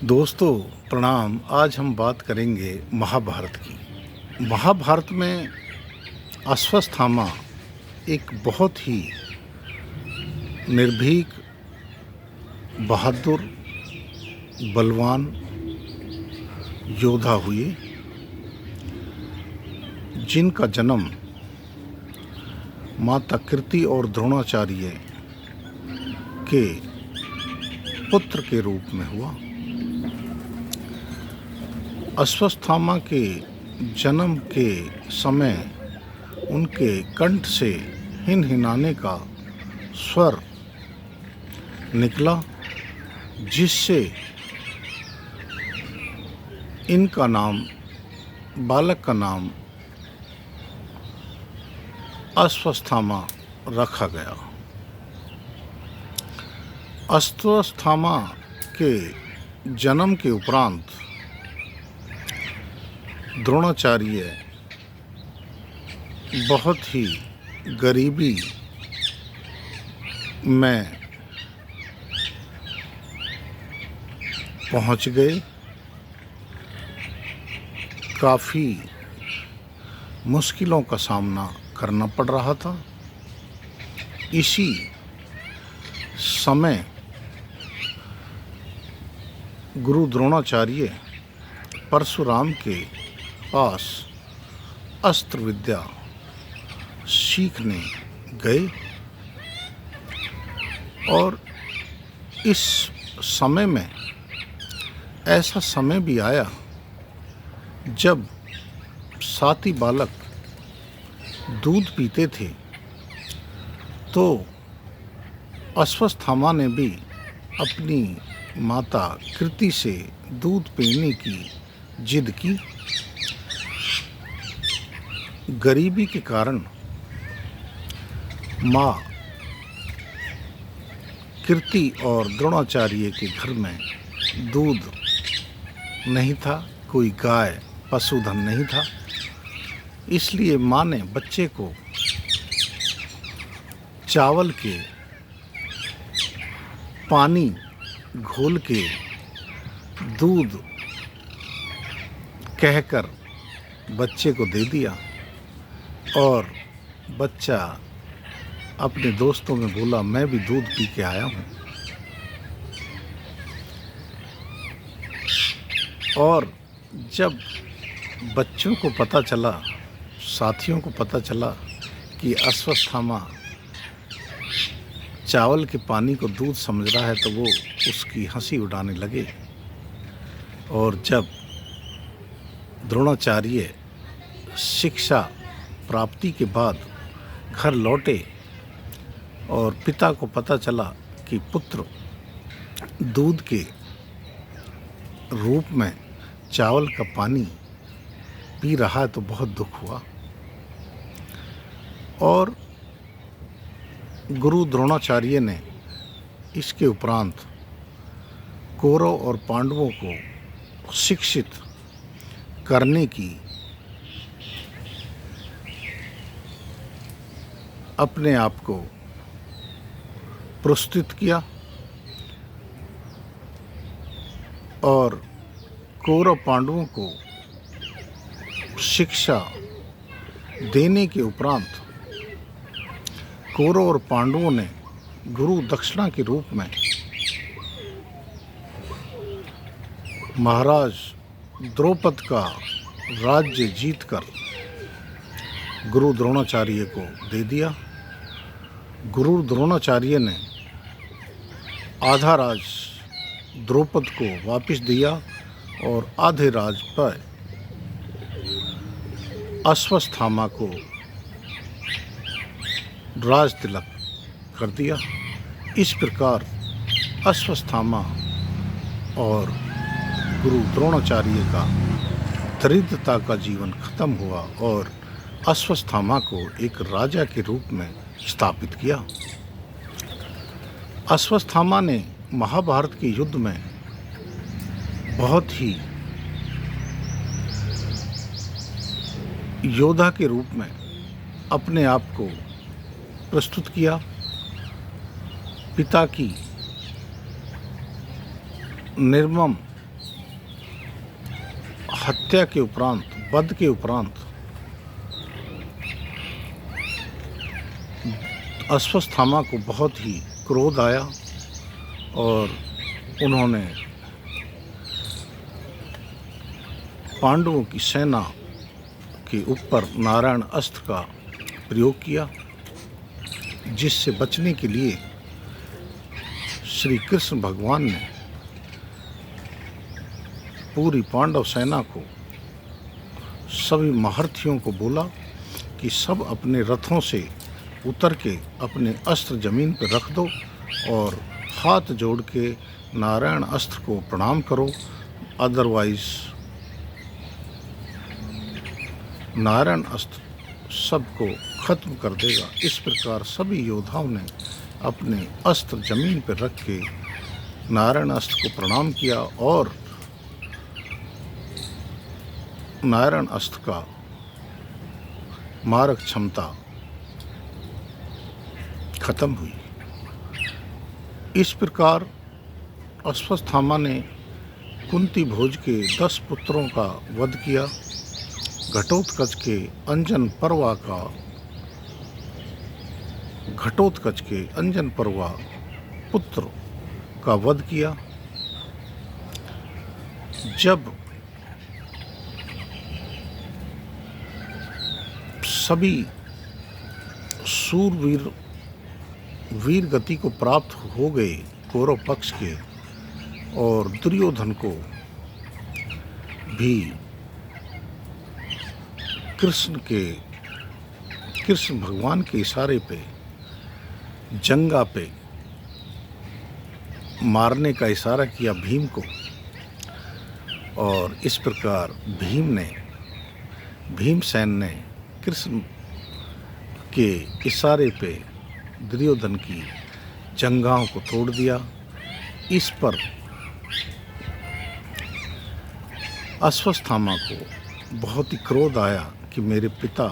दोस्तों प्रणाम। आज हम बात करेंगे महाभारत की। महाभारत में अश्वत्थामा एक बहुत ही निर्भीक, बहादुर, बलवान योद्धा हुए, जिनका जन्म माता कृति और द्रोणाचार्य के पुत्र के रूप में हुआ। अश्वत्थामा के जन्म के समय उनके कंठ से हिनहिनाने का स्वर निकला, जिससे इनका नाम, बालक का नाम अश्वत्थामा रखा गया। अश्वत्थामा के जन्म के उपरांत द्रोणाचार्य बहुत ही गरीबी में पहुंच गए। काफ़ी मुश्किलों का सामना करना पड़ रहा था। इसी समय गुरु द्रोणाचार्य परशुराम के पास अस्त्र विद्या सीखने गए, और इस समय में ऐसा समय भी आया जब साथी बालक दूध पीते थे, तो अश्वत्थामा ने भी अपनी माता कृति से दूध पीने की जिद की। गरीबी के कारण माँ कृति और द्रोणाचार्य के घर में दूध नहीं था, कोई गाय पशुधन नहीं था। इसलिए माँ ने बच्चे को चावल के पानी घोल के दूध कहकर बच्चे को दे दिया, और बच्चा अपने दोस्तों में बोला, मैं भी दूध पी के आया हूँ। और जब बच्चों को पता चला, साथियों को पता चला कि अश्वत्थामा चावल के पानी को दूध समझ रहा है, तो वो उसकी हंसी उड़ाने लगे। और जब द्रोणाचार्य शिक्षा प्राप्ति के बाद घर लौटे और पिता को पता चला कि पुत्र दूध के रूप में चावल का पानी पी रहा है, तो बहुत दुख हुआ। और गुरु द्रोणाचार्य ने इसके उपरांत कौरव और पांडवों को शिक्षित करने की अपने आप को प्रस्तुत किया, और कौरव पांडवों को शिक्षा देने के उपरांत कौरव और पांडवों ने गुरु दक्षिणा के रूप में महाराज द्रौपद का राज्य जीतकर गुरु द्रोणाचार्य को दे दिया। गुरु द्रोणाचार्य ने आधा राज द्रौपद को वापस दिया, और आधे राज पर अश्वत्थामा को राज तिलक कर दिया। इस प्रकार अश्वत्थामा और गुरु द्रोणाचार्य का दरिद्रता का जीवन खत्म हुआ, और अश्वत्थामा को एक राजा के रूप में स्थापित किया। अश्वत्थामा ने महाभारत के युद्ध में बहुत ही योद्धा के रूप में अपने आप को प्रस्तुत किया। पिता की निर्मम हत्या के उपरांत, वध के उपरांत अश्वत्थामा को बहुत ही क्रोध आया और उन्होंने पांडवों की सेना के ऊपर नारायण अस्त्र का प्रयोग किया, जिससे बचने के लिए श्री कृष्ण भगवान ने पूरी पांडव सेना को, सभी महारथियों को बोला कि सब अपने रथों से उतर के अपने अस्त्र जमीन पर रख दो और हाथ जोड़ के नारायण अस्त्र को प्रणाम करो, अदरवाइज नारायण अस्त्र सबको खत्म कर देगा। इस प्रकार सभी योद्धाओं ने अपने अस्त्र जमीन पर रख के नारायण अस्त्र को प्रणाम किया और नारायण अस्त्र का मारक क्षमता खत्म हुई। इस प्रकार अश्वत्थामा ने कुंती भोज के 10 पुत्रों का वध किया। घटोत्कच के अंजन पर्वा पुत्र का वध किया। जब सभी सूरवीर वीर गति को प्राप्त हो गए कौरव पक्ष के, और दुर्योधन को भी कृष्ण भगवान के इशारे पे जंगा पे मारने का इशारा किया भीम को, और इस प्रकार भीमसेन ने कृष्ण के इशारे पे दुर्योधन की जंघाओं को तोड़ दिया। इस पर अश्वत्थामा को बहुत ही क्रोध आया कि मेरे पिता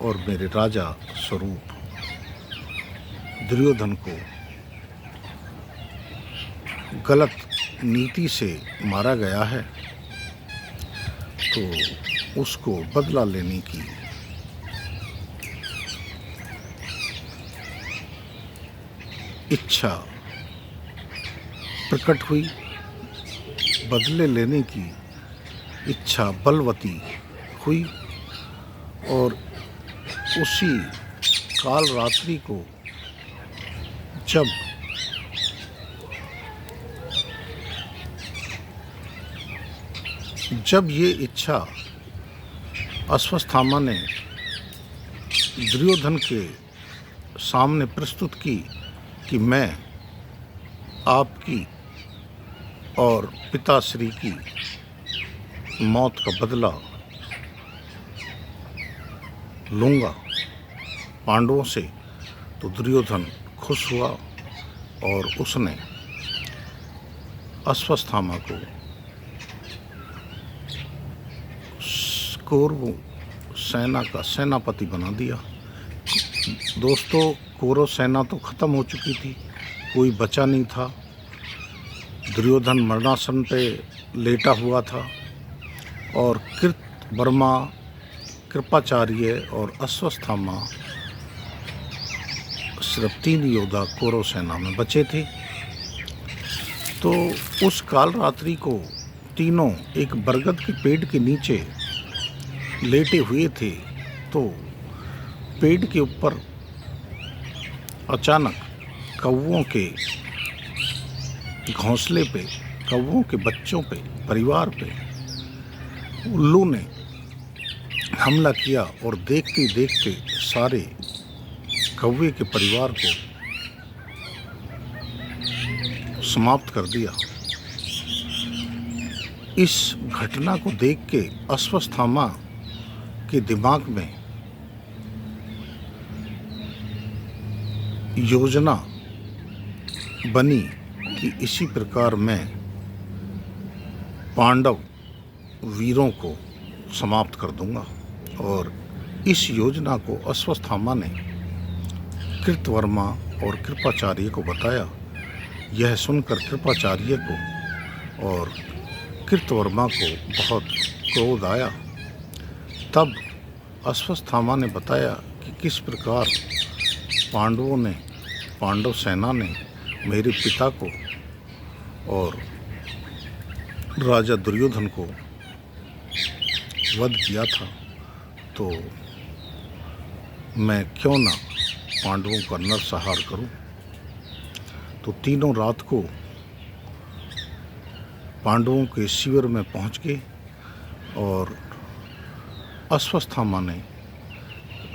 और मेरे राजा स्वरूप दुर्योधन को गलत नीति से मारा गया है, तो उसको बदला लेने की इच्छा प्रकट हुई। बदले लेने की इच्छा बलवती हुई और उसी काल रात्रि को जब ये इच्छा अश्वत्थामा ने दुर्योधन के सामने प्रस्तुत की कि मैं आपकी और पिताश्री की मौत का बदला लूँगा पांडवों से, तो दुर्योधन खुश हुआ और उसने अश्वत्थामा को कौरव सेना का सेनापति बना दिया। दोस्तों, कौरव सेना तो ख़त्म हो चुकी थी, कोई बचा नहीं था। दुर्योधन मरणासन पे लेटा हुआ था और कृतवर्मा, कृपाचार्य और अश्वत्थामा सिर्फ 3 योद्धा कौरव सेना में बचे थे। तो उस काल रात्रि को तीनों एक बरगद के पेड़ के नीचे लेटे हुए थे, तो पेड़ के ऊपर अचानक कौवों के घोंसले पे, कौवों के बच्चों पे, परिवार पे उल्लू ने हमला किया और देखते देखते सारे कौवे के परिवार को समाप्त कर दिया। इस घटना को देख के अश्वत्थामा के दिमाग में योजना बनी कि इसी प्रकार मैं पांडव वीरों को समाप्त कर दूंगा। और इस योजना को अश्वत्थामा ने कृतवर्मा और कृपाचार्य को बताया। यह सुनकर कृपाचार्य को और कृतवर्मा को बहुत क्रोध आया, तब अश्वत्थामा ने बताया कि किस प्रकार पांडव सेना ने मेरे पिता को और राजा दुर्योधन को वध किया था, तो मैं क्यों ना पांडवों का नरसंहार करूं। तो तीनों रात को पांडवों के शिविर में पहुंच गए और अश्वत्थामा ने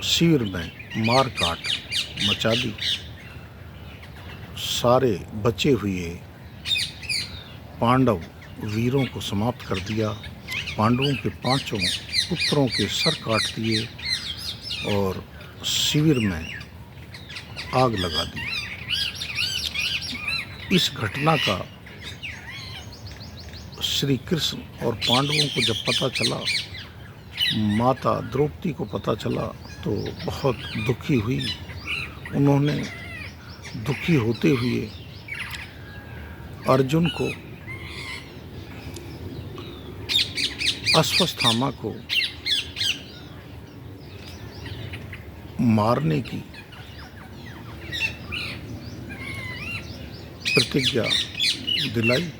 शिविर में मार काट मचा दी। सारे बचे हुए पांडव वीरों को समाप्त कर दिया। पांडवों के 5 पुत्रों के सर काट दिए और शिविर में आग लगा दी। इस घटना का श्री कृष्ण और पांडवों को जब पता चला, माता द्रौपदी को पता चला, तो बहुत दुखी हुई। उन्होंने दुखी होते हुए अर्जुन को, अश्वत्थामा को मारने की प्रतिज्ञा दिलाई।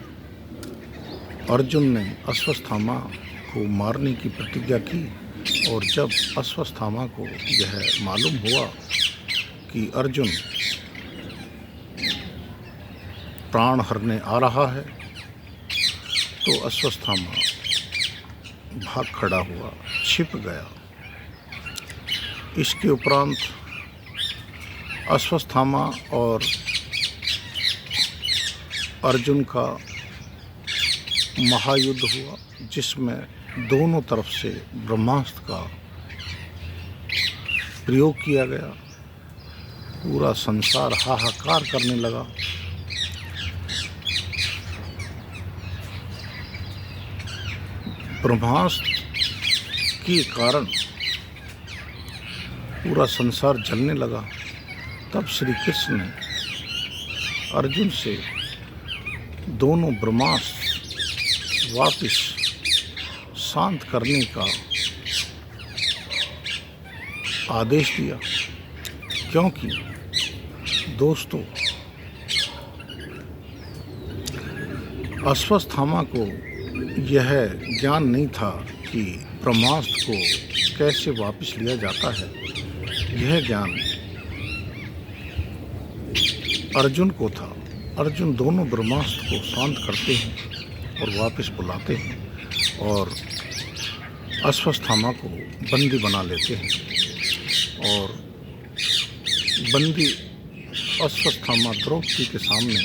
अर्जुन ने अश्वत्थामा को मारने की प्रतिज्ञा की और जब अश्वत्थामा को यह मालूम हुआ कि अर्जुन प्राण हरने आ रहा है, तो अश्वत्थामा भाग खड़ा हुआ, छिप गया। इसके उपरांत अश्वत्थामा और अर्जुन का महायुद्ध हुआ, जिसमें दोनों तरफ से ब्रह्मास्त्र का प्रयोग किया गया। पूरा संसार हाहाकार करने लगा। ब्रह्मास्त्र के कारण पूरा संसार जलने लगा। तब श्री कृष्ण ने अर्जुन से दोनों ब्रह्मास्त्र वापिस शांत करने का आदेश दिया, क्योंकि दोस्तों अश्वत्थामा को यह ज्ञान नहीं था कि ब्रह्मास्त्र को कैसे वापस लिया जाता है। यह ज्ञान अर्जुन को था। अर्जुन दोनों ब्रह्मास्त्र को शांत करते हैं और वापस बुलाते हैं और अश्वत्थामा को बंदी बना लेते हैं और बंदी अश्वत्थामा द्रौपदी के सामने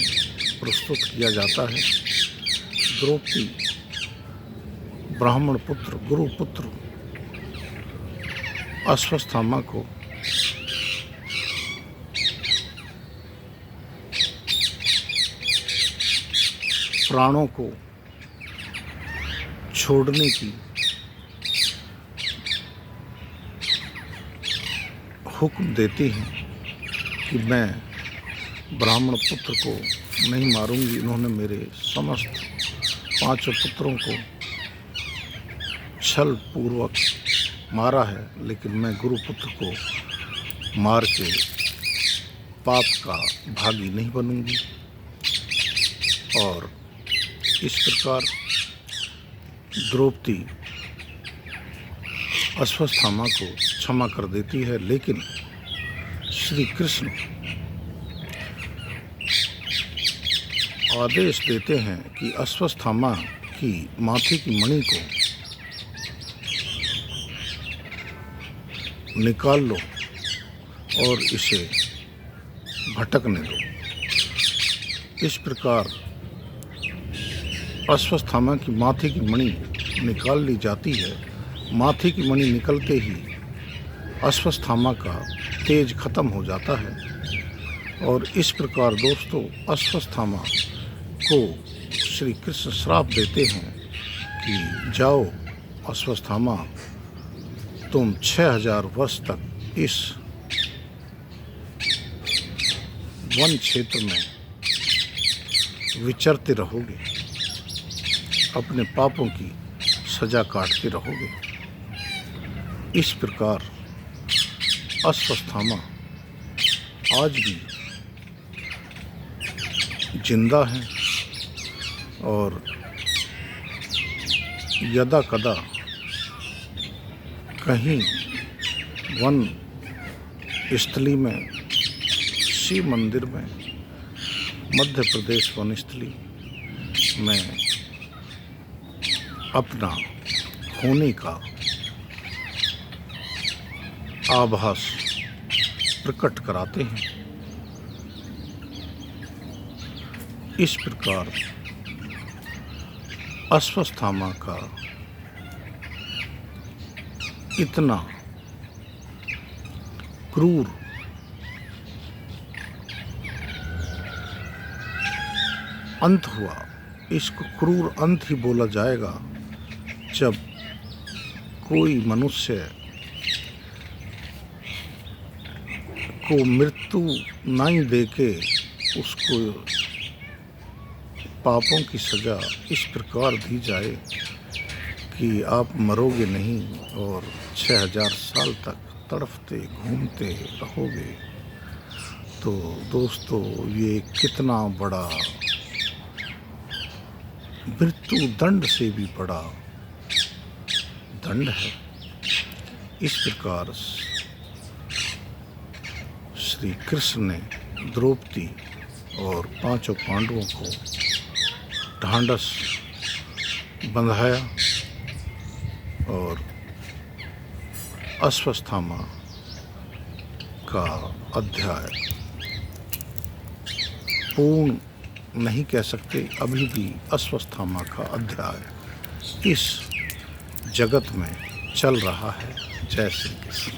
प्रस्तुत किया जाता है। द्रौपदी ब्राह्मण पुत्र, गुरु पुत्र अश्वत्थामा को प्राणों को छोड़ने की हुक्म देते हैं कि मैं ब्राह्मण पुत्र को नहीं मारूंगी। इन्होंने मेरे समस्त 5 पुत्रों को छल पूर्वक मारा है, लेकिन मैं गुरुपुत्र को मार के पाप का भागी नहीं बनूंगी। और इस प्रकार द्रौपदी अश्वत्थामा को क्षमा कर देती है, लेकिन श्री कृष्ण आदेश देते हैं कि अश्वत्थामा की माथे की मणि को निकाल लो और इसे भटकने दो। इस प्रकार अश्वत्थामा की माथे की मणि निकाल ली जाती है। माथे की मणि निकलते ही अश्वत्थामा का तेज खत्म हो जाता है और इस प्रकार दोस्तों अश्वत्थामा को श्री कृष्ण श्राप देते हैं कि जाओ अश्वत्थामा, तुम 6000 वर्ष तक इस वन क्षेत्र में विचरते रहोगे, अपने पापों की सजा काटते रहोगे। इस प्रकार अश्वत्थामा आज भी जिंदा हैं और यदा कदा कहीं वन स्थली में, शिव मंदिर में, मध्य प्रदेश वन स्थली में अपना होने का आभास प्रकट कराते हैं। इस प्रकार अश्वत्थामा का इतना क्रूर अंत हुआ। इसको क्रूर अंत ही बोला जाएगा जब कोई मनुष्य को मृत्यु नहीं देके उसको पापों की सजा इस प्रकार दी जाए कि आप मरोगे नहीं और 6000 साल तक तड़फते घूमते रहोगे। तो दोस्तों, ये कितना बड़ा, मृत्यु दंड से भी बड़ा दंड है। इस प्रकार श्री कृष्ण ने द्रौपदी और 5 पांडवों को ढांढस बंधाया और अश्वत्थामा का अध्याय पूर्ण नहीं कह सकते, अभी भी अश्वत्थामा का अध्याय इस जगत में चल रहा है। जय श्री कृष्ण।